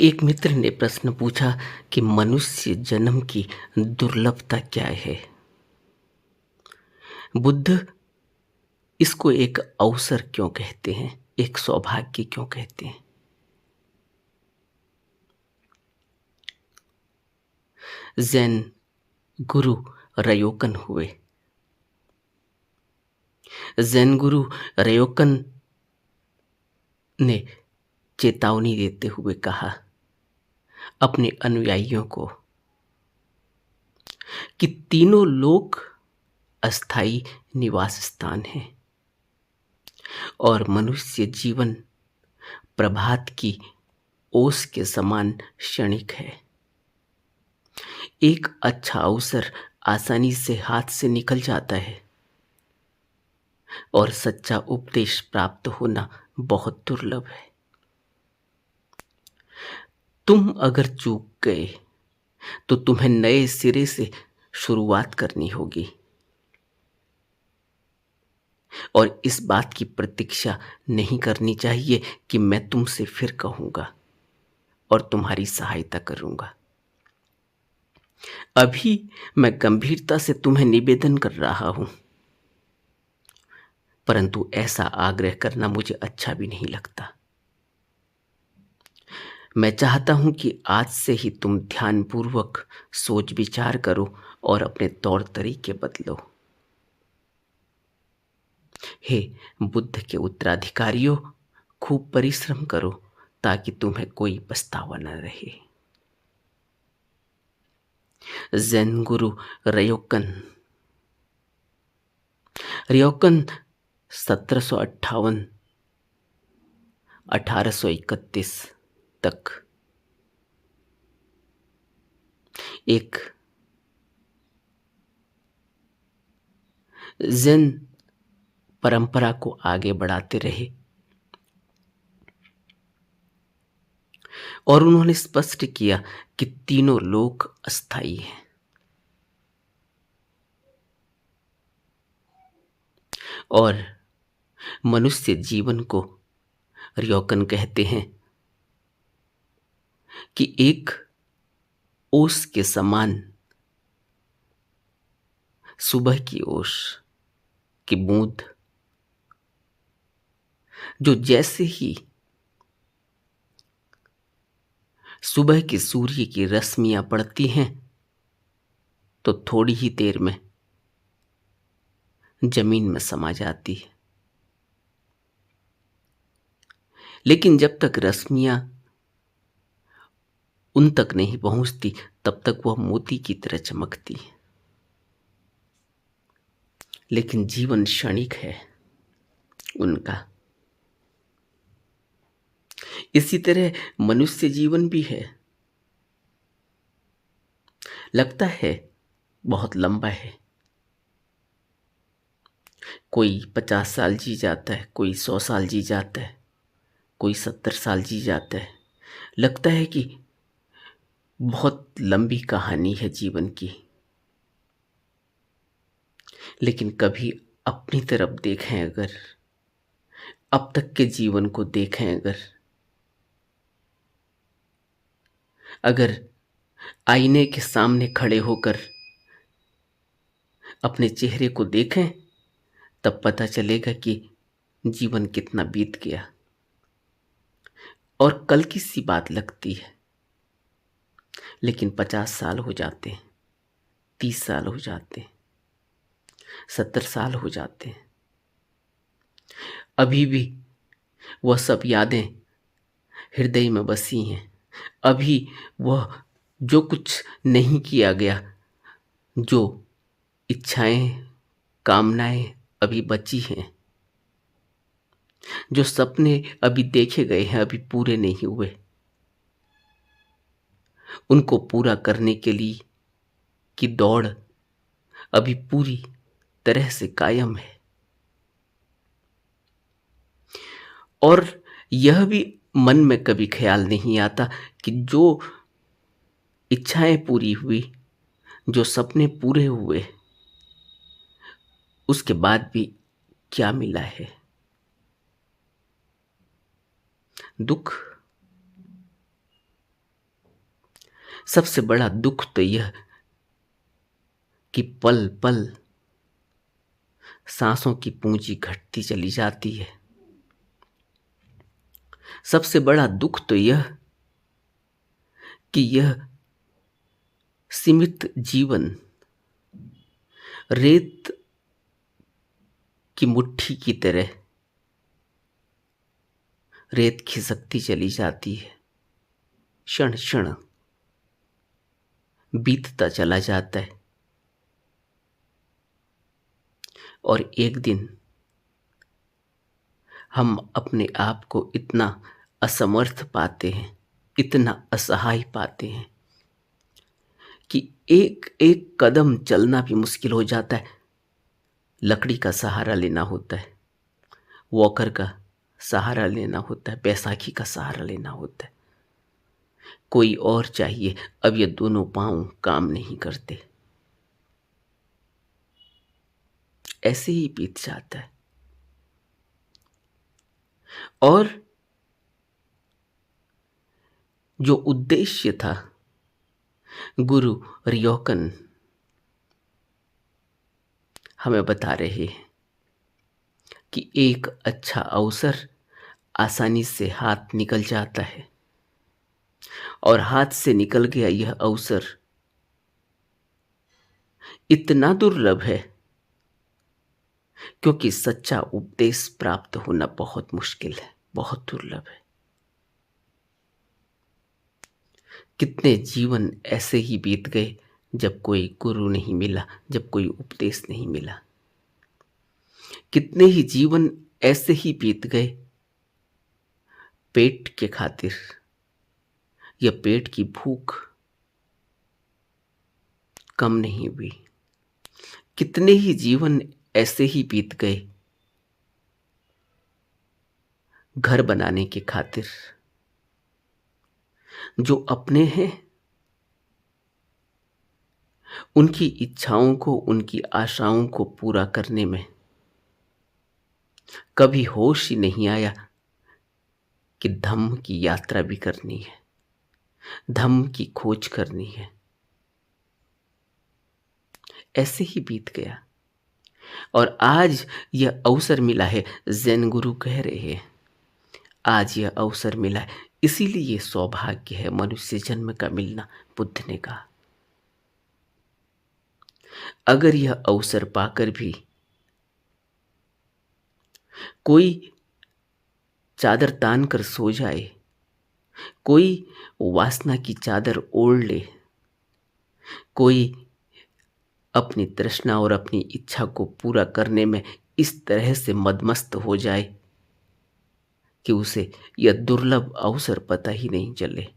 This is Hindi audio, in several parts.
एक मित्र ने प्रश्न पूछा कि मनुष्य जन्म की दुर्लभता क्या है। बुद्ध इसको एक अवसर क्यों कहते हैं, एक सौभाग्य क्यों कहते हैं। जैन गुरु रयोकन हुए। जैन गुरु रयोकन ने चेतावनी देते हुए कहा अपने अनुयायियों को कि तीनों लोक अस्थाई निवास स्थान हैं और मनुष्य जीवन प्रभात की ओस के समान क्षणिक है। एक अच्छा अवसर आसानी से हाथ से निकल जाता है और सच्चा उपदेश प्राप्त होना बहुत दुर्लभ है। तुम अगर चूक गए तो तुम्हें नए सिरे से शुरुआत करनी होगी और इस बात की प्रतीक्षा नहीं करनी चाहिए कि मैं तुमसे फिर कहूंगा और तुम्हारी सहायता करूंगा। अभी मैं गंभीरता से तुम्हें निवेदन कर रहा हूं, परंतु ऐसा आग्रह करना मुझे अच्छा भी नहीं लगता। मैं चाहता हूं कि आज से ही तुम ध्यानपूर्वक सोच विचार करो और अपने तौर तरीके बदलो। हे बुद्ध के उत्तराधिकारियों, खूब परिश्रम करो ताकि तुम्हें कोई पछतावा न रहे। जैन गुरु रयोकन 1758 1831 तक एक ज़ेन परंपरा को आगे बढ़ाते रहे और उन्होंने स्पष्ट किया कि तीनों लोक अस्थाई हैं और मनुष्य जीवन को रयोकन कहते हैं कि एक ओस के समान, सुबह की ओस की बूंद जो जैसे ही सुबह की सूर्य की रश्मियां पड़ती हैं तो थोड़ी ही देर में जमीन में समा जाती है, लेकिन जब तक रश्मियां उन तक नहीं पहुंचती तब तक वह मोती की तरह चमकती है। लेकिन जीवन क्षणिक है उनका। इसी तरह मनुष्य जीवन भी है। लगता है बहुत लंबा है, कोई 50 साल जी जाता है, कोई 100 साल जी जाता है, कोई 70 साल जी जाता है। लगता है कि बहुत लंबी कहानी है जीवन की, लेकिन कभी अपनी तरफ देखें, अगर अब तक के जीवन को देखें, अगर आईने के सामने खड़े होकर अपने चेहरे को देखें तब पता चलेगा कि जीवन कितना बीत गया। और कल की सी बात लगती है, लेकिन 50 साल हो जाते हैं, 30 साल हो जाते हैं, 70 साल हो जाते हैं। अभी भी वह सब यादें हृदय में बसी हैं। अभी वह जो कुछ नहीं किया गया, जो इच्छाएं, कामनाएं अभी बची हैं, जो सपने अभी देखे गए हैं, अभी पूरे नहीं हुए, उनको पूरा करने के लिए की दौड़ अभी पूरी तरह से कायम है। और यह भी मन में कभी ख्याल नहीं आता कि जो इच्छाएं पूरी हुई, जो सपने पूरे हुए, उसके बाद भी क्या मिला है? दुख, सबसे बड़ा दुख तो यह कि पल पल सांसों की पूंजी घटती चली जाती है। सबसे बड़ा दुख तो यह कि यह सीमित जीवन रेत की मुट्ठी की तरह रेत खिसकती चली जाती है। क्षण क्षण बीतता चला जाता है और एक दिन हम अपने आप को इतना असमर्थ पाते हैं, इतना असहाय पाते हैं कि एक एक कदम चलना भी मुश्किल हो जाता है। लकड़ी का सहारा लेना होता है, वॉकर का सहारा लेना होता है, बैसाखी का सहारा लेना होता है। कोई और चाहिए, अब ये दोनों पांव काम नहीं करते। ऐसे ही बीत जाता है। और जो उद्देश्य था, गुरु रियोकन हमें बता रहे हैं कि एक अच्छा अवसर आसानी से हाथ निकल जाता है और हाथ से निकल गया यह अवसर इतना दुर्लभ है क्योंकि सच्चा उपदेश प्राप्त होना बहुत मुश्किल है, बहुत दुर्लभ है। कितने जीवन ऐसे ही बीत गए जब कोई गुरु नहीं मिला, जब कोई उपदेश नहीं मिला। कितने ही जीवन ऐसे ही बीत गए पेट के खातिर या पेट की भूख कम नहीं हुई। कितने ही जीवन ऐसे ही बीत गए घर बनाने के खातिर। जो अपने हैं उनकी इच्छाओं को, उनकी आशाओं को पूरा करने में कभी होश ही नहीं आया कि धम्म की यात्रा भी करनी है, धम्म की खोज करनी है। ऐसे ही बीत गया और आज यह अवसर मिला है। जैन गुरु कह रहे हैं आज यह अवसर मिला है, इसीलिए सौभाग्य है मनुष्य जन्म का मिलना, बुद्ध ने कहा। अगर यह अवसर पाकर भी कोई चादर तान कर सो जाए, कोई वासना की चादर ओढ़ ले, कोई अपनी तृष्णा और अपनी इच्छा को पूरा करने में इस तरह से मदमस्त हो जाए कि उसे यह दुर्लभ अवसर पता ही नहीं चले,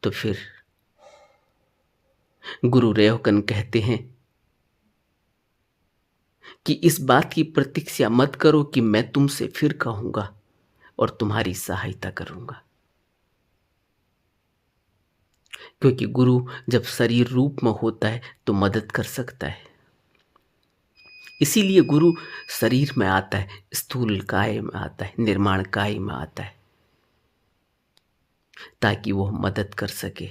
तो फिर गुरु रेयोकन कहते हैं कि इस बात की प्रतीक्षा मत करो कि मैं तुमसे फिर कहूंगा और तुम्हारी सहायता करूंगा, क्योंकि गुरु जब शरीर रूप में होता है तो मदद कर सकता है। इसीलिए गुरु शरीर में आता है, स्थूल काय में आता है, निर्माण काय में आता है, ताकि वो मदद कर सके।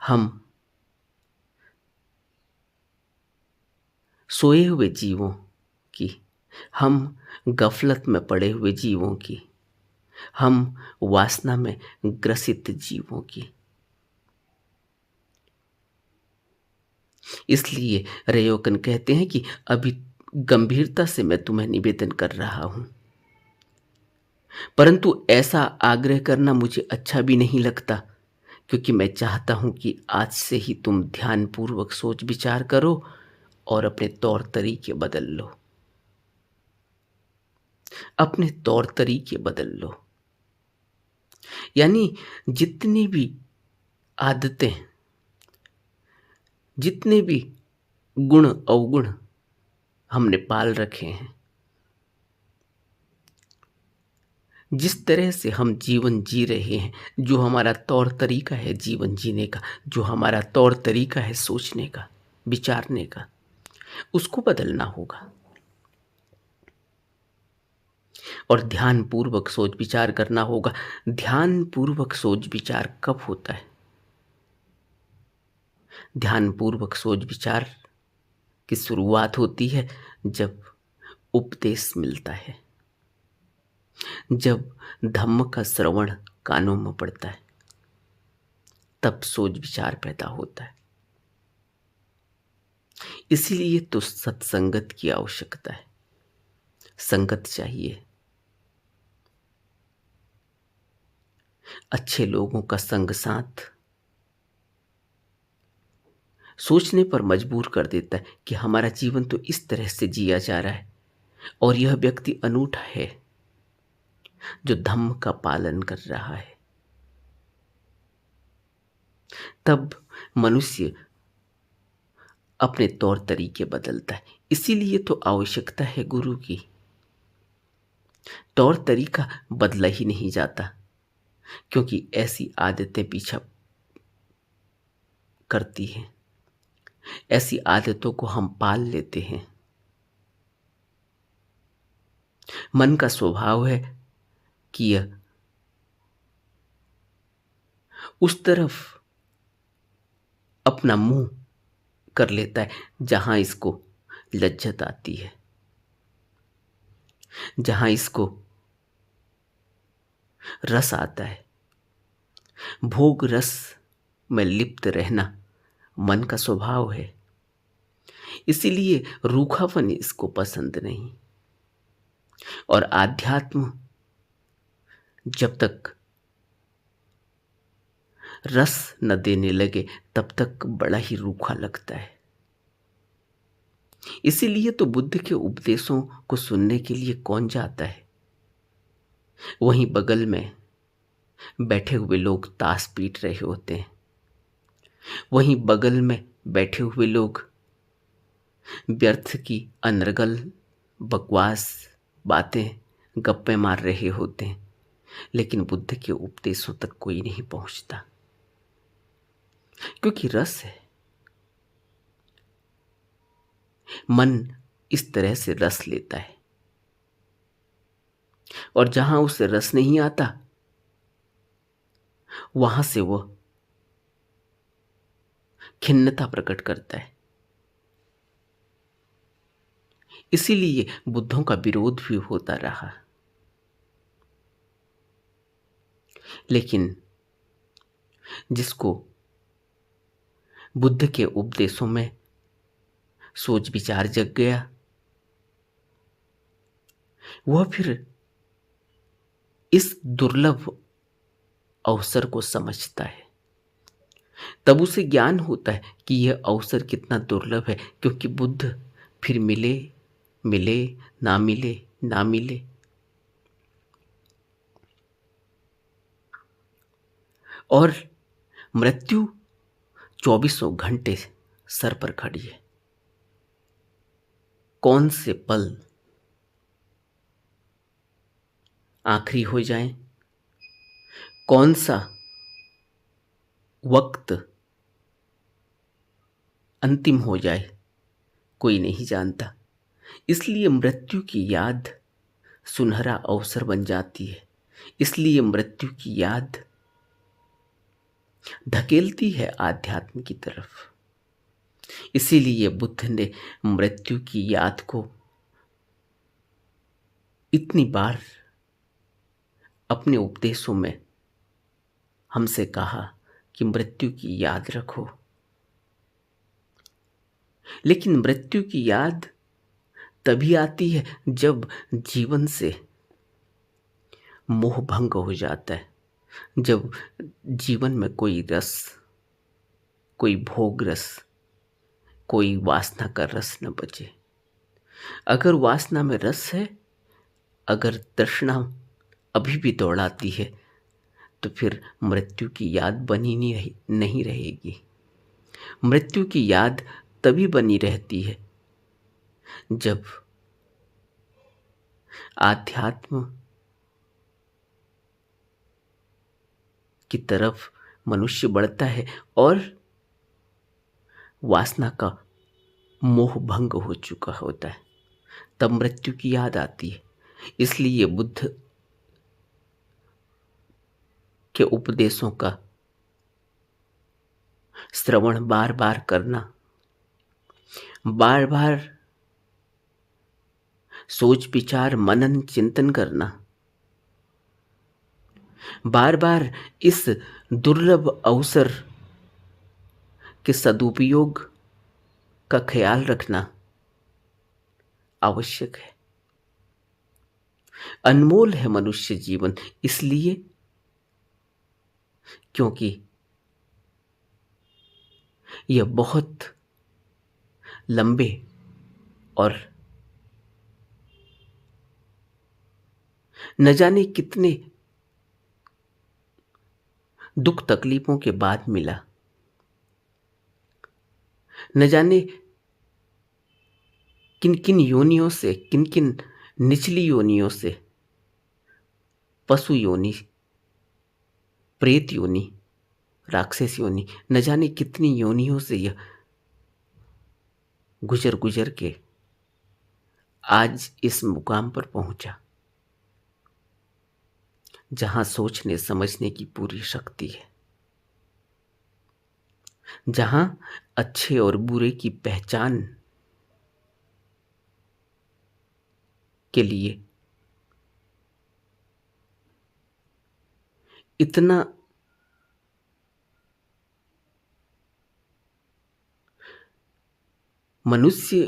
हम सोए हुए जीवों की, हम गफलत में पड़े हुए जीवों की, हम वासना में ग्रसित जीवों की। इसलिए रेयोकन कहते हैं कि अभी गंभीरता से मैं तुम्हें निवेदन कर रहा हूं, परंतु ऐसा आग्रह करना मुझे अच्छा भी नहीं लगता, क्योंकि मैं चाहता हूं कि आज से ही तुम ध्यानपूर्वक सोच विचार करो और अपने तौर तरीके बदल लो, अपने तौर तरीके बदल लो। यानी जितनी भी आदतें, जितने भी गुण अवगुण हमने पाल रखे हैं, जिस तरह से हम जीवन जी रहे हैं, जो हमारा तौर तरीका है जीवन जीने का, जो हमारा तौर तरीका है सोचने का, विचारने का, उसको बदलना होगा। और ध्यान पूर्वक सोच विचार करना होगा। ध्यान पूर्वक सोच विचार कब होता है? ध्यान पूर्वक सोच विचार की शुरुआत होती है जब उपदेश मिलता है, जब धम्म का श्रवण कानों में पड़ता है, तब सोच विचार पैदा होता है। इसीलिए तो सत्संगत की आवश्यकता है। संगत चाहिए, अच्छे लोगों का संग साथ सोचने पर मजबूर कर देता है कि हमारा जीवन तो इस तरह से जिया जा रहा है और यह व्यक्ति अनूठा है जो धम्म का पालन कर रहा है। तब मनुष्य अपने तौर तरीके बदलता है। इसीलिए तो आवश्यकता है गुरु की। तौर तरीका बदला ही नहीं जाता, क्योंकि ऐसी आदतें पीछा करती हैं, ऐसी आदतों को हम पाल लेते हैं। मन का स्वभाव है कि यह उस तरफ अपना मुंह कर लेता है जहां इसको लज्जत आती है, जहां इसको रस आता है। भोग रस में लिप्त रहना मन का स्वभाव है। इसीलिए रूखापन इसको पसंद नहीं। और आध्यात्म जब तक रस न देने लगे तब तक बड़ा ही रूखा लगता है। इसीलिए तो बुद्ध के उपदेशों को सुनने के लिए कौन जाता है? वहीं बगल में बैठे हुए लोग ताश पीट रहे होते हैं, वहीं बगल में बैठे हुए लोग व्यर्थ की अनर्गल बकवास बातें गप्पे मार रहे होते हैं, लेकिन बुद्ध के उपदेशों तक कोई नहीं पहुंचता, क्योंकि रस है। मन इस तरह से रस लेता है, और जहां उसे रस नहीं आता वहां से वह खिन्नता प्रकट करता है। इसीलिए बुद्धों का विरोध भी होता रहा। लेकिन जिसको बुद्ध के उपदेशों में सोच विचार जग गया, वह फिर इस दुर्लभ अवसर को समझता है। तब उसे ज्ञान होता है कि यह अवसर कितना दुर्लभ है, क्योंकि बुद्ध फिर मिले मिले ना मिले ना मिले। और मृत्यु 24 घंटे सर पर खड़ी है। कौन से पल आखिरी हो जाए, कौन सा वक्त अंतिम हो जाए, कोई नहीं जानता। इसलिए मृत्यु की याद सुनहरा अवसर बन जाती है। इसलिए मृत्यु की याद धकेलती है आध्यात्म की तरफ। इसीलिए बुद्ध ने मृत्यु की याद को इतनी बार अपने उपदेशों में हमसे कहा कि मृत्यु की याद रखो। लेकिन मृत्यु की याद तभी आती है जब जीवन से मोह भंग हो जाता है, जब जीवन में कोई रस, कोई भोग रस, कोई वासना का रस न बचे। अगर वासना में रस है, अगर तृष्णा अभी भी दौड़ाती है, तो फिर मृत्यु की याद बनी नहीं रहेगी। मृत्यु की याद तभी बनी रहती है जब आध्यात्म की तरफ मनुष्य बढ़ता है और वासना का मोह भंग हो चुका होता है। तब मृत्यु की याद आती है। इसलिए बुद्ध के उपदेशों का श्रवण बार बार करना, बार बार सोच विचार मनन चिंतन करना, बार बार इस दुर्लभ अवसर के सदुपयोग का ख्याल रखना आवश्यक है। अनमोल है मनुष्य जीवन, इसलिए क्योंकि यह बहुत लंबे और न जाने कितने दुख तकलीफों के बाद मिला, न जाने किन किन योनियों से, किन किन निचली योनियों से, पशु योनि, प्रेत योनि, राक्षस योनि, न जाने कितनी योनियों से यह गुजर गुजर के आज इस मुकाम पर पहुंचा, जहां सोचने समझने की पूरी शक्ति है, जहां अच्छे और बुरे की पहचान के लिए इतना मनुष्य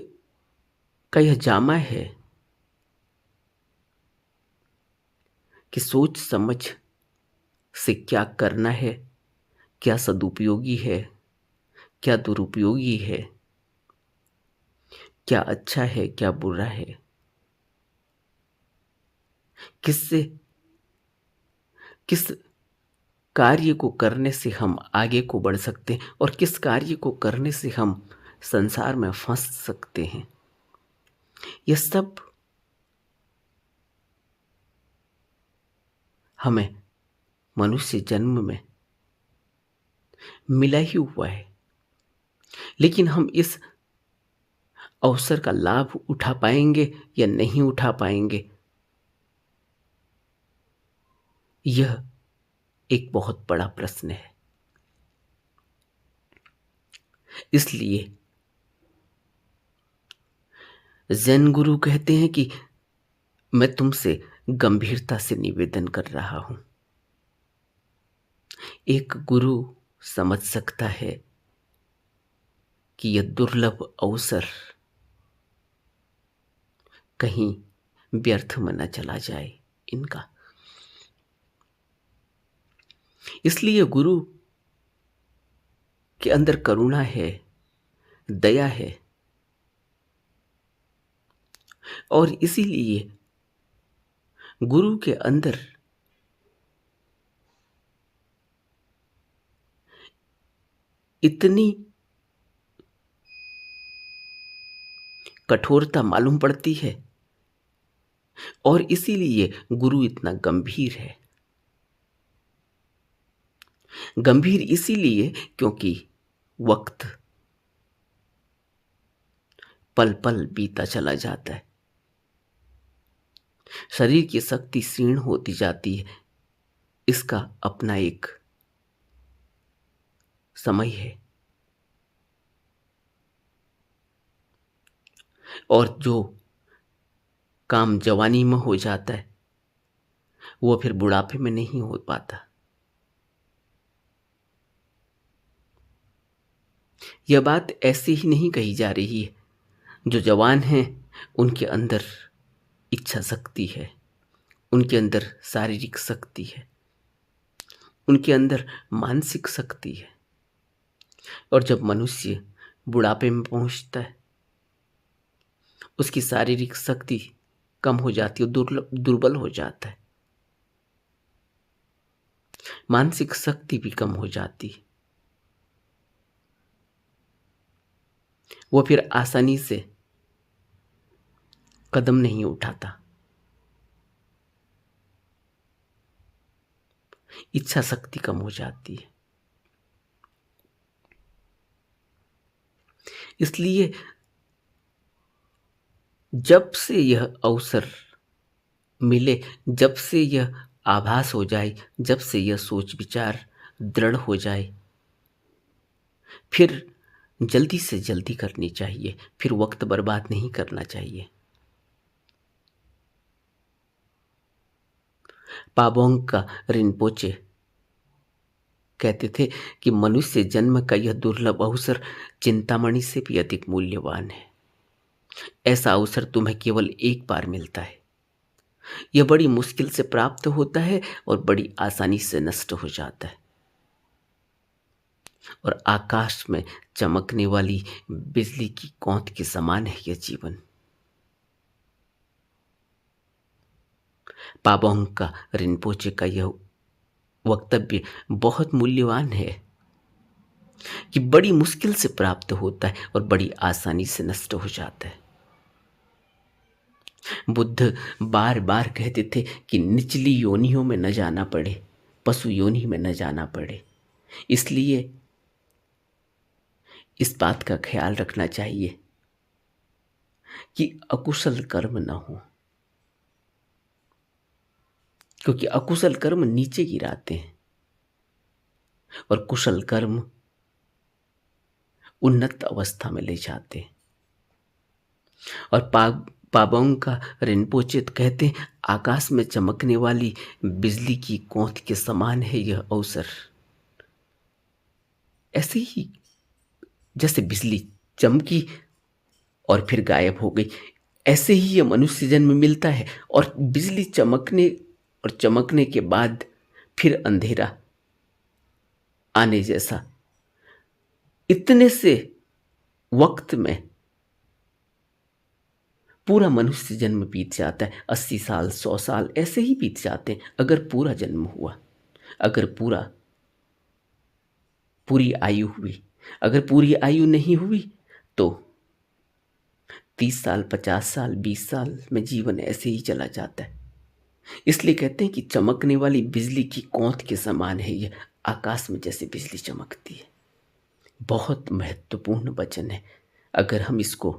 का यह जामा है कि सोच समझ से क्या करना है, क्या सदुपयोगी है, क्या दुरुपयोगी है, क्या अच्छा है, क्या बुरा है, किससे किस कार्य को करने से हम आगे को बढ़ सकते हैं और किस कार्य को करने से हम संसार में फंस सकते हैं। यह सब हमें मनुष्य जन्म में मिला ही हुआ है, लेकिन हम इस अवसर का लाभ उठा पाएंगे या नहीं उठा पाएंगे, यह एक बहुत बड़ा प्रश्न है। इसलिए ज़ेन गुरु कहते हैं कि मैं तुमसे गंभीरता से निवेदन कर रहा हूं। एक गुरु समझ सकता है कि यह दुर्लभ अवसर कहीं व्यर्थ में न चला जाए इनका। इसलिए गुरु के अंदर करुणा है, दया है, और इसीलिए गुरु के अंदर इतनी कठोरता मालूम पड़ती है और इसीलिए गुरु इतना गंभीर है। गंभीर इसीलिए क्योंकि वक्त पल पल बीता चला जाता है, शरीर की शक्ति क्षीण होती जाती है, इसका अपना एक समय है। और जो काम जवानी में हो जाता है वो फिर बुढ़ापे में नहीं हो पाता। यह बात ऐसे ही नहीं कही जा रही है। जो जवान हैं उनके अंदर इच्छा शक्ति है, उनके अंदर शारीरिक शक्ति है, उनके अंदर मानसिक शक्ति है, और जब मनुष्य बुढ़ापे में पहुंचता है उसकी शारीरिक शक्ति कम हो जाती है, दुर्बल हो जाता है, मानसिक शक्ति भी कम हो जाती है। वो फिर आसानी से कदम नहीं उठाता, इच्छा शक्ति कम हो जाती है। इसलिए जब से यह अवसर मिले, जब से यह आभास हो जाए, जब से यह सोच विचार दृढ़ हो जाए, फिर जल्दी से जल्दी करनी चाहिए, फिर वक्त बर्बाद नहीं करना चाहिए। पाबोंग का रिनपोचे कहते थे कि मनुष्य जन्म का यह दुर्लभ अवसर चिंतामणि से भी अधिक मूल्यवान है। ऐसा अवसर तुम्हें केवल एक बार मिलता है। यह बड़ी मुश्किल से प्राप्त होता है और बड़ी आसानी से नष्ट हो जाता है। और आकाश में चमकने वाली बिजली की कौंध के समान है यह जीवन। पाबोंग का रिनपोचे का यह वक्तव्य बहुत मूल्यवान है कि बड़ी मुश्किल से प्राप्त होता है और बड़ी आसानी से नष्ट हो जाता है। बुद्ध बार बार कहते थे कि निचली योनियों में न जाना पड़े, पशु योनि में न जाना पड़े। इसलिए इस बात का ख्याल रखना चाहिए कि अकुशल कर्म न हो, क्योंकि अकुशल कर्म नीचे गिराते हैं और कुशल कर्म उन्नत अवस्था में ले जाते हैं। और पाबोंग का रिनपोचे कहते हैं, आकाश में चमकने वाली बिजली की कौंध के समान है यह अवसर। ऐसे ही जैसे बिजली चमकी और फिर गायब हो गई, ऐसे ही यह मनुष्य जन्म मिलता है और बिजली चमकने और चमकने के बाद फिर अंधेरा आने जैसा। इतने से वक्त में पूरा मनुष्य जन्म बीत जाता है। 80 साल 100 साल ऐसे ही बीत जाते हैं अगर पूरा जन्म हुआ, अगर पूरी आयु हुई। अगर पूरी आयु नहीं हुई तो 30 साल 50 साल 20 साल में जीवन ऐसे ही चला जाता है। इसलिए कहते हैं कि चमकने वाली बिजली की कौंध के समान है यह, आकाश में जैसे बिजली चमकती है। बहुत महत्वपूर्ण वचन है। अगर हम इसको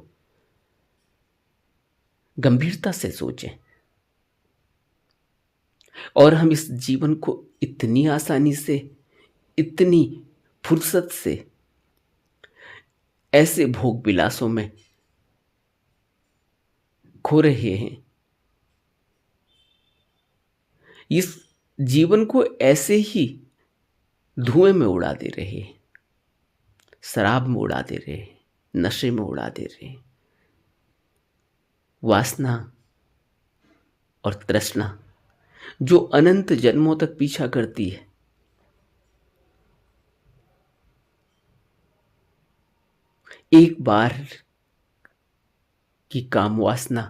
गंभीरता से सोचें और हम इस जीवन को इतनी आसानी से, इतनी फुर्सत से ऐसे भोग विलासों में खो रहे हैं, इस जीवन को ऐसे ही धुएं में उड़ा दे रहे हैं, शराब में उड़ा दे रहे हैं, नशे में उड़ा दे रहे हैं। वासना और तृष्णा जो अनंत जन्मों तक पीछा करती है, एक बार की काम वासना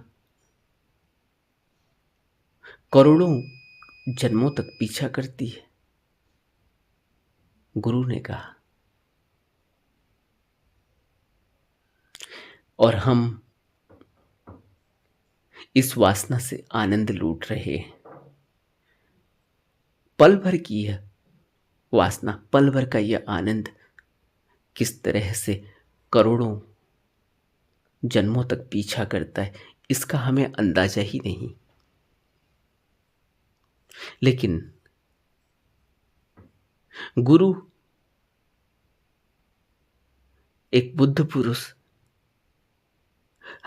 करोड़ों जन्मों तक पीछा करती है। गुरु ने कहा, और हम इस वासना से आनंद लूट रहे हैं। पल भर की यह वासना, पल भर का यह आनंद किस तरह से करोड़ों जन्मों तक पीछा करता है, इसका हमें अंदाजा ही नहीं। लेकिन गुरु एक बुद्ध पुरुष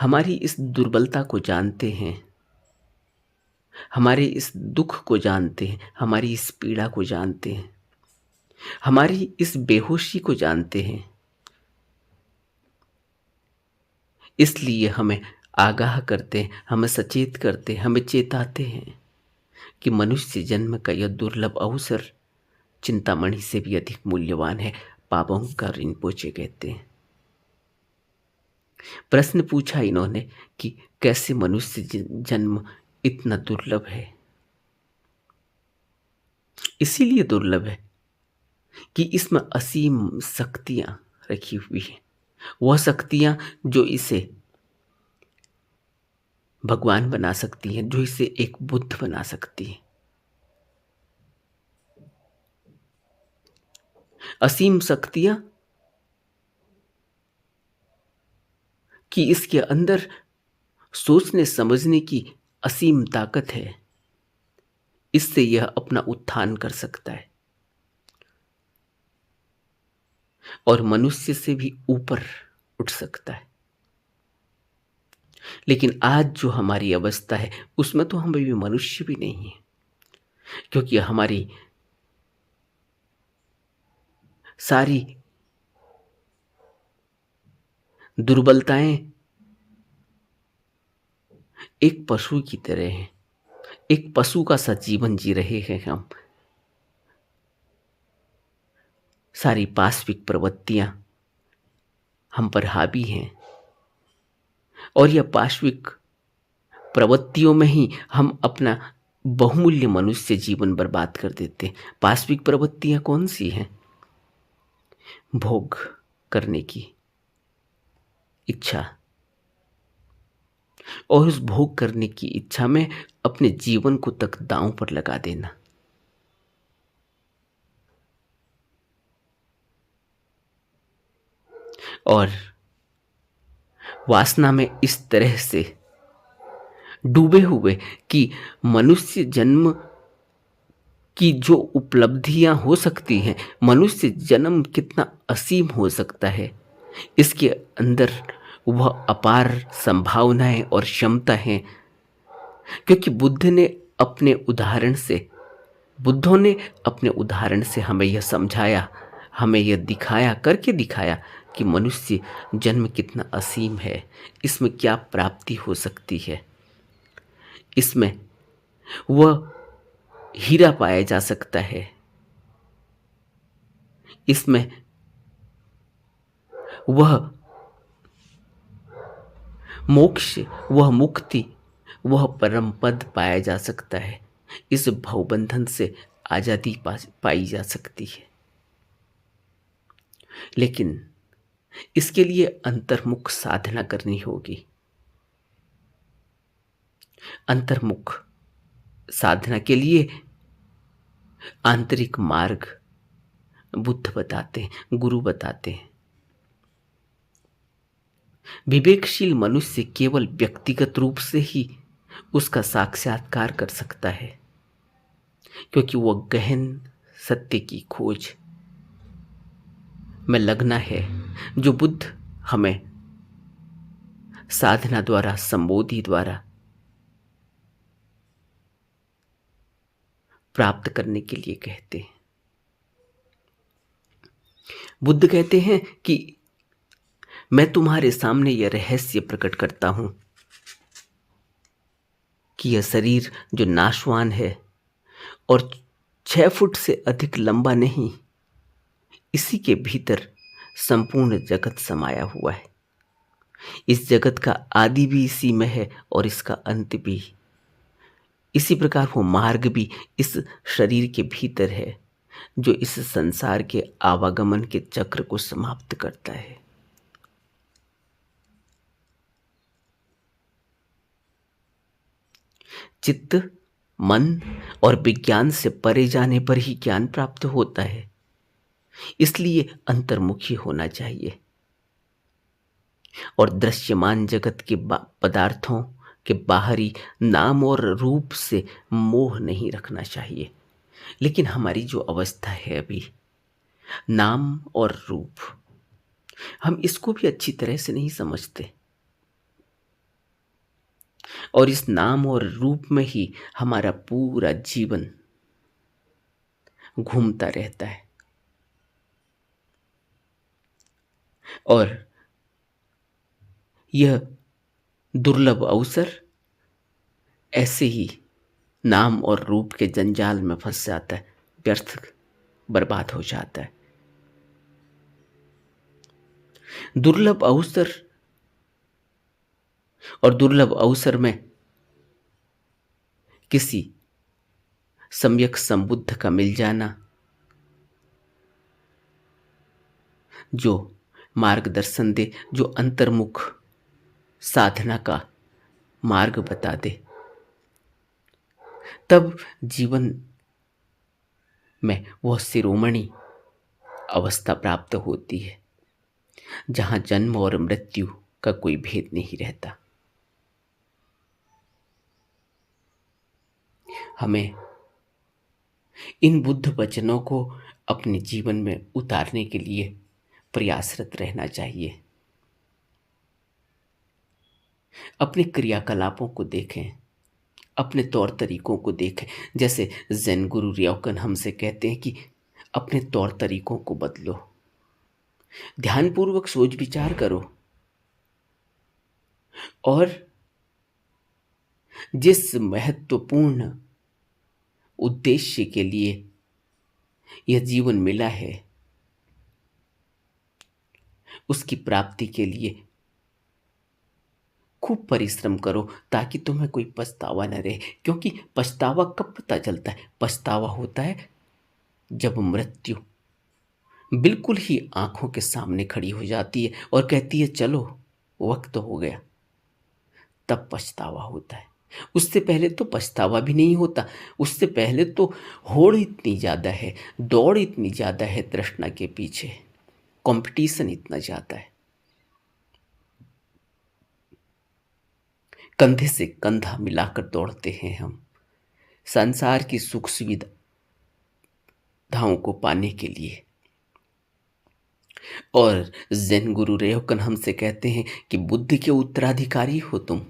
हमारी इस दुर्बलता को जानते हैं, हमारे इस दुख को जानते हैं, हमारी इस पीड़ा को जानते हैं, हमारी इस बेहोशी को जानते हैं। इसलिए हमें आगाह करते हैं, हमें सचेत करते हैं, हमें चेताते हैं कि मनुष्य जन्म का यह दुर्लभ अवसर चिंतामणि से भी अधिक मूल्यवान है। पाबोंग का रिनपोचे कहते हैं। प्रश्न पूछा इन्होंने कि कैसे मनुष्य जन्म इतना दुर्लभ है। इसीलिए दुर्लभ है कि इसमें असीम शक्तियां रखी हुई हैं, वह शक्तियां जो इसे भगवान बना सकती हैं, जो इसे एक बुद्ध बना सकती है। असीम शक्तियां कि इसके अंदर सोचने समझने की असीम ताकत है, इससे यह अपना उत्थान कर सकता है और मनुष्य से भी ऊपर उठ सकता है। लेकिन आज जो हमारी अवस्था है उसमें तो हम अभी मनुष्य भी नहीं है, क्योंकि हमारी सारी दुर्बलताएं एक पशु की तरह हैं। एक पशु का सा जीवन जी रहे हैं हम। सारी पाश्विक प्रवृत्तियां हम पर हावी हैं और यह पाश्विक प्रवृत्तियों में ही हम अपना बहुमूल्य मनुष्य जीवन बर्बाद कर देते हैं। पाश्विक प्रवृत्तियां कौन सी हैं? भोग करने की इच्छा, और उस भोग करने की इच्छा में अपने जीवन को तक दांव पर लगा देना। और वासना में इस तरह से डूबे हुए कि मनुष्य जन्म की जो उपलब्धियां हो सकती हैं, मनुष्य जन्म कितना असीम हो सकता है, इसके अंदर वह अपार संभावनाएं और क्षमता हैं। क्योंकि बुद्धों ने अपने उदाहरण से हमें यह समझाया, हमें यह दिखाया, करके दिखाया कि मनुष्य जन्म कितना असीम है, इसमें क्या प्राप्ति हो सकती है। इसमें वह हीरा पाया जा सकता है, इसमें वह मोक्ष, वह मुक्ति, वह परम पद पाया जा सकता है। इस भवबंधन से आजादी पाई जा सकती है। लेकिन इसके लिए अंतर्मुख साधना करनी होगी। अंतर्मुख साधना के लिए आंतरिक मार्ग बुद्ध बताते हैं, गुरु बताते हैं। विवेकशील मनुष्य केवल व्यक्तिगत रूप से ही उसका साक्षात्कार कर सकता है, क्योंकि वह गहन सत्य की खोज में लगना है, जो बुद्ध हमें साधना द्वारा, संबोधि द्वारा प्राप्त करने के लिए कहते हैं। बुद्ध कहते हैं कि मैं तुम्हारे सामने यह रहस्य प्रकट करता हूं कि यह शरीर जो नाशवान है और 6 फुट से अधिक लंबा नहीं, इसी के भीतर संपूर्ण जगत समाया हुआ है। इस जगत का आदि भी इसी में है और इसका अंत भी। इसी प्रकार वो मार्ग भी इस शरीर के भीतर है, जो इस संसार के आवागमन के चक्र को समाप्त करता है। चित्त, मन और विज्ञान से परे जाने पर ही ज्ञान प्राप्त होता है। इसलिए अंतर्मुखी होना चाहिए और दृश्यमान जगत के पदार्थों के बाहरी नाम और रूप से मोह नहीं रखना चाहिए। लेकिन हमारी जो अवस्था है अभी, नाम और रूप, हम इसको भी अच्छी तरह से नहीं समझते और इस नाम और रूप में ही हमारा पूरा जीवन घूमता रहता है। और यह दुर्लभ अवसर ऐसे ही नाम और रूप के जंजाल में फंस जाता है, व्यर्थ बर्बाद हो जाता है। दुर्लभ अवसर, और दुर्लभ अवसर में किसी सम्यक संबुद्ध का मिल जाना, जो मार्गदर्शन दे, जो अंतर्मुख साधना का मार्ग बता दे, तब जीवन में वह शिरोमणि अवस्था प्राप्त होती है, जहां जन्म और मृत्यु का कोई भेद नहीं रहता। हमें इन बुद्ध वचनों को अपने जीवन में उतारने के लिए प्रयासरत रहना चाहिए। अपने क्रियाकलापों को देखें, अपने तौर तरीकों को देखें। जैसे ज़ेन गुरु रियोकन हमसे कहते हैं कि अपने तौर तरीकों को बदलो, ध्यानपूर्वक सोच विचार करो और जिस महत्वपूर्ण उद्देश्य के लिए यह जीवन मिला है उसकी प्राप्ति के लिए खूब परिश्रम करो, ताकि तुम्हें कोई पछतावा न रहे। क्योंकि पछतावा कब पता चलता है? पछतावा होता है जब मृत्यु बिल्कुल ही आंखों के सामने खड़ी हो जाती है और कहती है चलो वक्त हो गया, तब पछतावा होता है। उससे पहले तो पछतावा भी नहीं होता। उससे पहले तो होड़ इतनी ज़्यादा है, दौड़ इतनी ज़्यादा है तृष्णा के पीछे, कंपटीशन इतना ज़्यादा है, कंधे से कंधा मिलाकर दौड़ते हैं हम संसार की सुख सुविधाओं को पाने के लिए। और ज़ेन गुरु रेयोकन हमसे कहते हैं कि बुद्ध के उत्तराधिकारी हो तुम,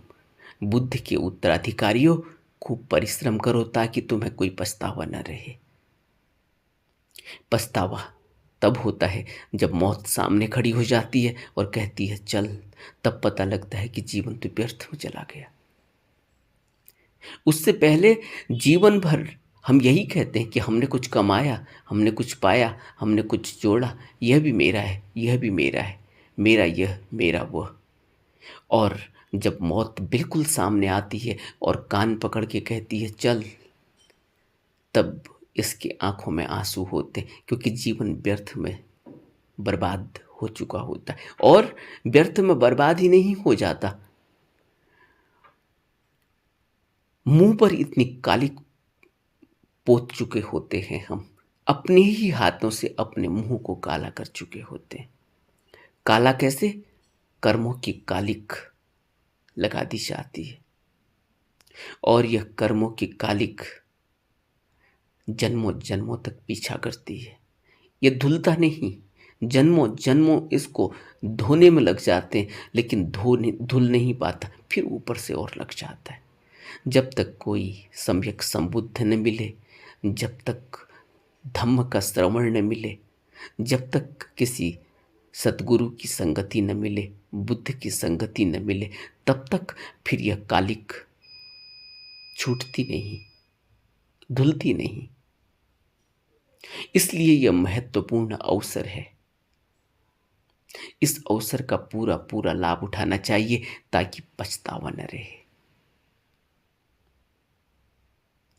बुद्ध के उत्तराधिकारी हो, खूब परिश्रम करो ताकि तुम्हें कोई पछतावा न रहे। पछतावा तब होता है जब मौत सामने खड़ी हो जाती है और कहती है चल, तब पता लगता है कि जीवन तो व्यर्थ में चला गया। उससे पहले जीवन भर हम यही कहते हैं कि हमने कुछ कमाया, हमने कुछ पाया, हमने कुछ जोड़ा, यह भी मेरा है, यह भी मेरा है, मेरा यह, मेरा वह। और जब मौत बिल्कुल सामने आती है और कान पकड़ के कहती है चल, तब इसके आंखों में आंसू होते हैं, क्योंकि जीवन व्यर्थ में बर्बाद हो चुका होता है। और व्यर्थ में बर्बाद ही नहीं हो जाता, मुंह पर इतनी काली पोत चुके होते हैं हम, अपने ही हाथों से अपने मुंह को काला कर चुके होते हैं। काला कैसे? कर्मों की कालिक लगा दी जाती है और यह कर्मों की कालिक जन्मों जन्मों तक पीछा करती है। यह धुलता नहीं, जन्मों जन्मों इसको धोने में लग जाते हैं, लेकिन धुल नहीं पाता, फिर ऊपर से और लग जाता है। जब तक कोई सम्यक संबुद्ध न मिले, जब तक धम्म का श्रवण न मिले, जब तक किसी सतगुरु की संगति न मिले, बुद्ध की संगति न मिले, तब तक फिर यह कालिक छूटती नहीं, धुलती नहीं। इसलिए यह महत्वपूर्ण अवसर है। इस अवसर का पूरा पूरा लाभ उठाना चाहिए ताकि पछतावा न रहे।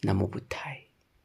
नमो बुद्धाय।